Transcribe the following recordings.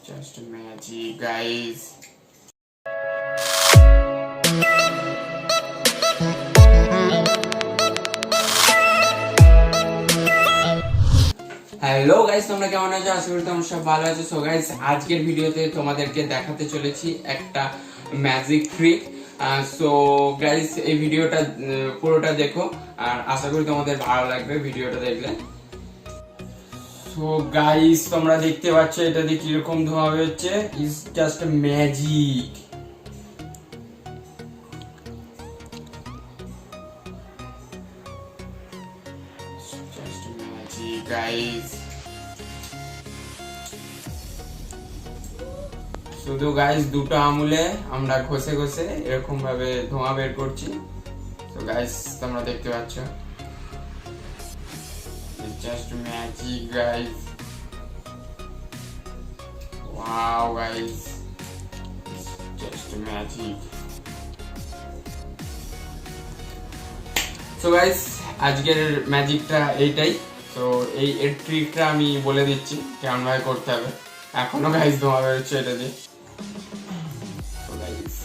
Just magic, guys. Hello guys, তোমরা কেমন আছো? আশা করি তোমরা সব ভালো আছো। সো গাইস, আজকের ভিডিওতে তোমাদেরকে দেখাতে চলেছি একটা ম্যাজিক ট্রিক। সো গাইস, এই ভিডিওটা পুরোটা দেখো আর আশা করি তোমাদের ভালো লাগবে ভিডিওটা দেখলে। সো গাইস, তোমরা দেখতে পাচ্ছ এটা দিয়ে কিরকম ধোঁয়া হচ্ছে। Is just magic. গাইস, শুধু গাইস দুটো আঙুলে আমরা ঘষে ঘষে এরকম ভাবে ধোঁয়া বের করছি। তো গাইস, তোমরা দেখতে পাচ্ছ just magic guys. Wow guys, just magic. So guys, আজকের ম্যাজিকটা এইটাই। তো এই ট্রিকটা আমি বলে দিচ্ছি কেমন ভাবে করতে হবে। এখনো গাইস ধোঁয়া বেরোচ্ছে এটা দিয়ে। So guys,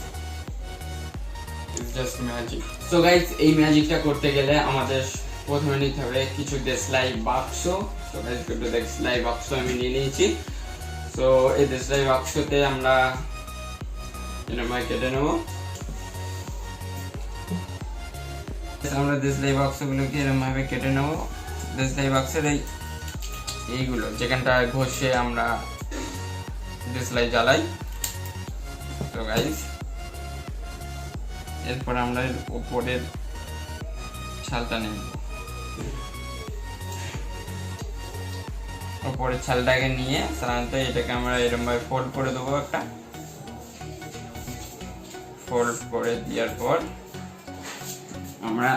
it's just magic. So guys, এই ম্যাজিকটা করতে গেলে আমাদের প্রথমে নিতে হবে কিছু দেশলাই বাক্স। সো গাইস, দুটো দেশলাই বাক্স আমি নিয়ে নিয়েছি। সো এই দেশলাই বাক্সতে আমরা এরকম কেটে নেবো। আমরা দেশলাই বাক্সগুলোকে এরকম ভাবে কেটে নেবো। দেশলাই বাক্সের এইগুলো যেখানটা ঘষে আমরা দেশলাই জ্বালাই। তো গাইস, এরপর আমরা উপরের ছালটা নেব। উপরের ছালটাকে নিয়ে সাধারণত এটাকে আমরা এরকম ভাবে ফোল্ড করে দেবো। একটা ফোল্ড করে দেওয়ার পর আমরা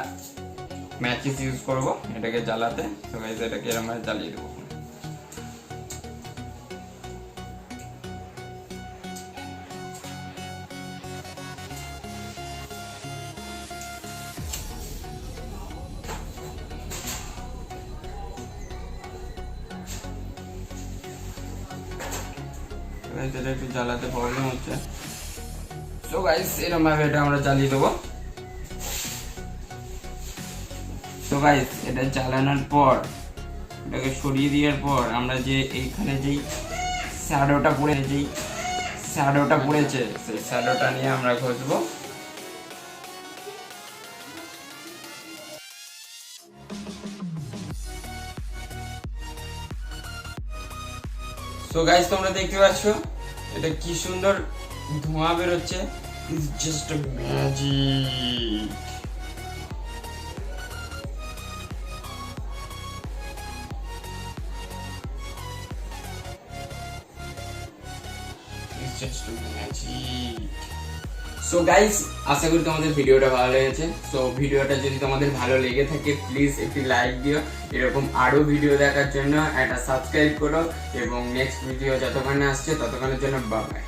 ম্যাচিস ইউজ করব এটাকে জ্বালাতে। তো গাইস, এটাকে এরকম ভাবে জ্বালিয়ে দেবো। এটা একটু জ্বালাতে প্রবলেম হচ্ছে। সো গাইস, এরকম ভাবে এটা আমরা জ্বালিয়ে দেবো। তো গাইস, এটা জ্বালানোর পর এটাকে সরিয়ে দেওয়ার পর আমরা যে এইখানে যেই শ্যাডোটা পড়েছে সেই শ্যাডোটা নিয়ে আমরা ঘষবো। তো গাইস, তোমরা দেখতে পাচ্ছ এটা কি সুন্দর ধোঁয়া বেরোচ্ছে। It's just magic. So guys, আশা করি তোমাদের ভিডিওটা ভালো লেগেছে। সো ভিডিওটা যদি তোমাদের ভালো লেগে থাকে প্লিজ একটি লাইক দিও। এরকম আরো ভিডিও দেখার জন্য একটা সাবস্ক্রাইব করো এবং নেক্সট ভিডিও যতক্ষণে আসছে ততক্ষণের জন্য বাই বাই।